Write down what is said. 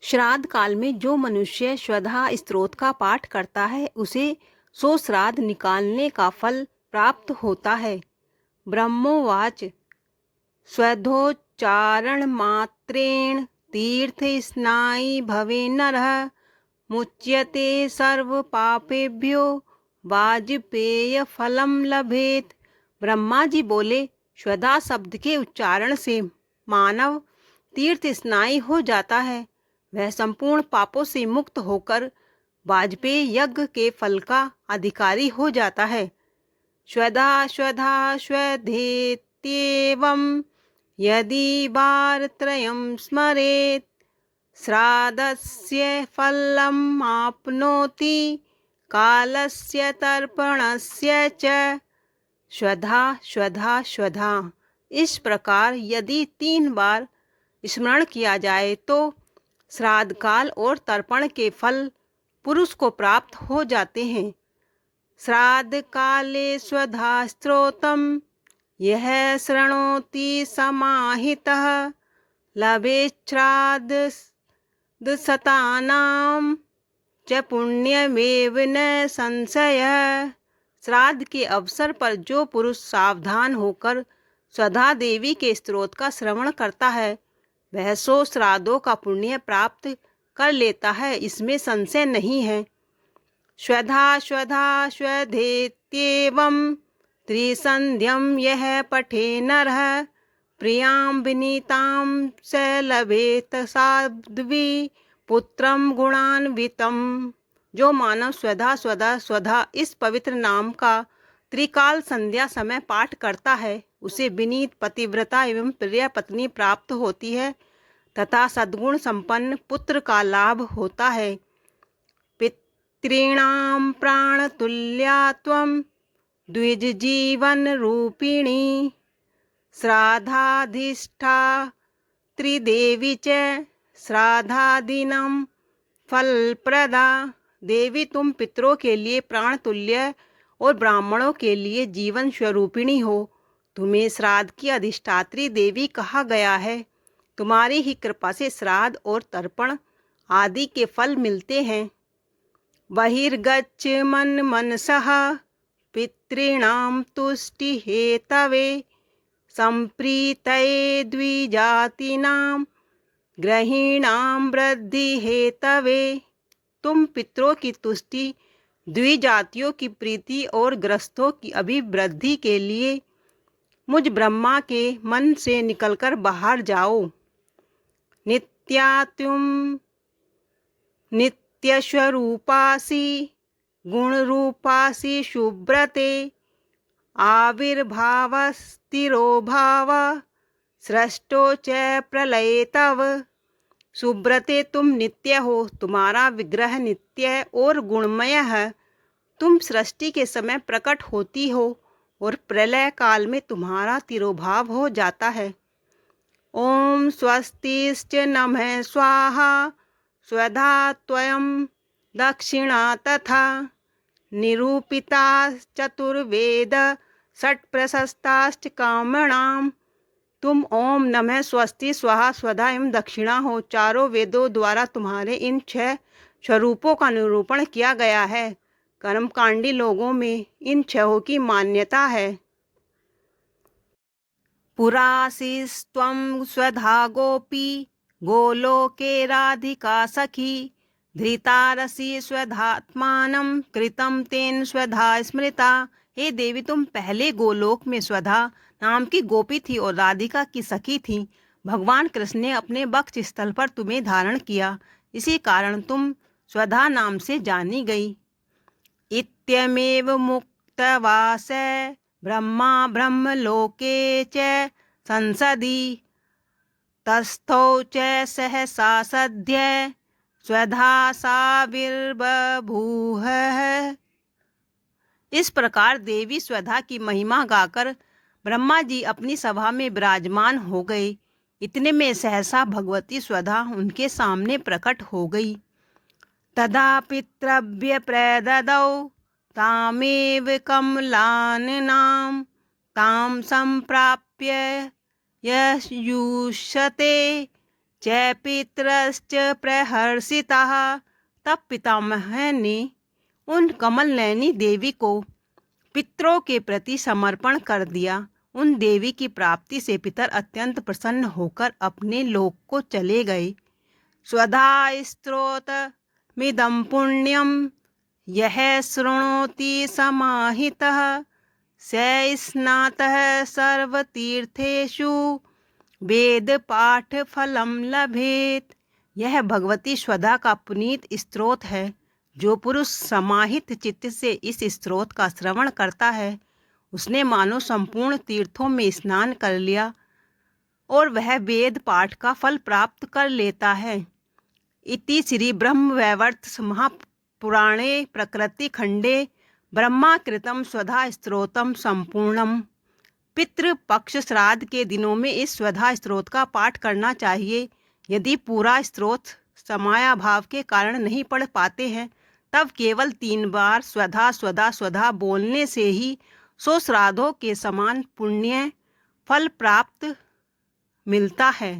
श्राद्ध काल में जो मनुष्य श्रद्धा स्त्रोत का पाठ करता है उसे 100 श्राद्ध निकालने का फल प्राप्त होता है। ब्रह्मोवाच स्वधोच्चारण मात्रेण तीर्थ स्नायी भवे नरः मुच्यते सर्व पापेभ्यो वाजपेय फलम लभेत। ब्रह्मा जी बोले, श्रद्धा शब्द के उच्चारण से मानव तीर्थ स्नायी हो जाता है। वह संपूर्ण पापों से मुक्त होकर वाजपेय यज्ञ के फल का अधिकारी हो जाता है। श्रद्धा श्रद्धा श्रद्धेत्येवं यदि वारत्रयं स्मरेत् श्राद्धस्य फलम् आप्नोति कालस्य तर्पणस्य च। श्रद्धा श्रद्धा श्रद्धा, इस प्रकार यदि 3 बार स्मरण किया जाए तो श्राद्ध काल और तर्पण के फल पुरुष को प्राप्त हो जाते हैं। श्राद्ध काले स्वधा स्त्रोतम यह शृणोति समाहितः लभेत् श्राद्ध शतानां च पुण्यमेव न संशयः। श्राद्ध के अवसर पर जो पुरुष सावधान होकर स्वधा देवी के स्त्रोत का श्रवण करता है वह 100 श्राद्धों का पुण्य प्राप्त कर लेता है, इसमें संशय नहीं है। श्रद्धा श्रद्धा श्रद्धेत्येवं त्रिसंध्यं यह पठे नरः प्रियां विनीतां स लभेत साध्वी पुत्रं गुणान्वितं। जो मानव स्वधा स्वधा स्वधा इस पवित्र नाम का त्रिकाल संध्या समय पाठ करता है उसे विनीत पतिव्रता एवं प्रिय पत्नी प्राप्त होती है तथा सद्गुण संपन्न पुत्र का लाभ होता है। पितॄणां प्राणतुल्या त्वं द्विज जीवन रूपिणी श्राद्धाधिष्ठा त्रिदेवी च श्राद्धादीनं फलप्रदा। देवी तुम पितरों के लिए प्राण तुल्य और ब्राह्मणों के लिए जीवन स्वरूपिणी हो। तुम्हें श्राद्ध की अधिष्ठात्री देवी कहा गया है। तुम्हारी ही कृपा से श्राद्ध और तर्पण आदि के फल मिलते हैं। बहिर्गच्छ मन मनसः पितॄणां तुष्टि हेतवे संप्रीतये द्विजातीनां ग्रहीणां वृद्धि हेतवे। तुम पितरों की तुष्टि, द्विजातियों की प्रीति और ग्रस्तों की अभिवृद्धि के लिए मुझ ब्रह्मा के मन से निकलकर बाहर जाओ। नित्यात्युम नित्यस्वरूपासि गुणरूपासि शुभ्रते आविर्भावस्थिरो भाव सृष्टो च प्रलये तव। सुब्रते तुम नित्य हो, तुम्हारा विग्रह नित्य और गुणमय है। तुम सृष्टि के समय प्रकट होती हो और प्रलय काल में तुम्हारा तिरोभाव हो जाता है। ओम स्वस्तिश्च नमः स्वाहा स्वधा त्वयं दक्षिणा तथा निरूपिता चतुर्वेद षट् प्रशस्ताश्च कामणाम। तुम ओम नमः स्वस्ति स्वाहा स्वधा एवं दक्षिणा हो। चारों वेदों द्वारा तुम्हारे इन 6 स्वरूपों का निरूपण किया गया है। कर्मकांडी लोगों में इन 6 की मान्यता है। पुरासीस्त्वं स्वधा गोपी गोलोके राधिका सखी धृतारसी स्वधात्मानं कृतं तेन स्वधा स्मृता। हे देवी, तुम पहले गोलोक में स्वधा नाम की गोपी थी और राधिका की सखी थी। भगवान कृष्ण ने अपने वक्ष स्थल पर तुम्हें धारण किया, इसी कारण तुम स्वधा नाम से जानी गई। इत्यमेव मुक्तवास ब्रह्मा ब्रह्मलोके च संसदि तस्थौ च सहसा सद्य स्वधा साविर्बभूव। इस प्रकार देवी स्वधा की महिमा गाकर ब्रह्मा जी अपनी सभा में विराजमान हो गए। इतने में सहसा भगवती स्वधा उनके सामने प्रकट हो गई। तदा पितृभ्य प्रददौ तामेव कमलाननां तां संप्राप्य ययुष्यते च पितरश्च प्रहर्षिताः। तब पितामह ने उन कमल नयनी देवी को पितरों के प्रति समर्पण कर दिया। उन देवी की प्राप्ति से पितर अत्यंत प्रसन्न होकर अपने लोक को चले गए। स्वधा स्तोत्रमिदं पुण्यं यः शृणोति समाहितः स स्नातः सर्वतीर्थेषु वेद पाठ फलम लभेत। यह भगवती स्वधा का पुनीत स्तोत्र है। जो पुरुष समाहित चित्त से इस स्तोत्र का श्रवण करता है उसने मानो संपूर्ण तीर्थों में स्नान कर लिया और वह वेद पाठ का फल प्राप्त कर लेता है। इति श्री ब्रह्म वैवर्त महापुराणे प्रकृति खंडे ब्रह्माकृतं स्वधा स्तोत्रम संपूर्णम। पितृपक्ष श्राद्ध के दिनों में इस स्वधा स्तोत्र का पाठ करना चाहिए। यदि पूरा स्तोत्र समयाभाव के कारण नहीं पढ़ पाते हैं तब केवल 3 बार स्वधा स्वधा स्वधा बोलने से ही 100 श्राद्धों के समान पुण्य फल प्राप्त मिलता है।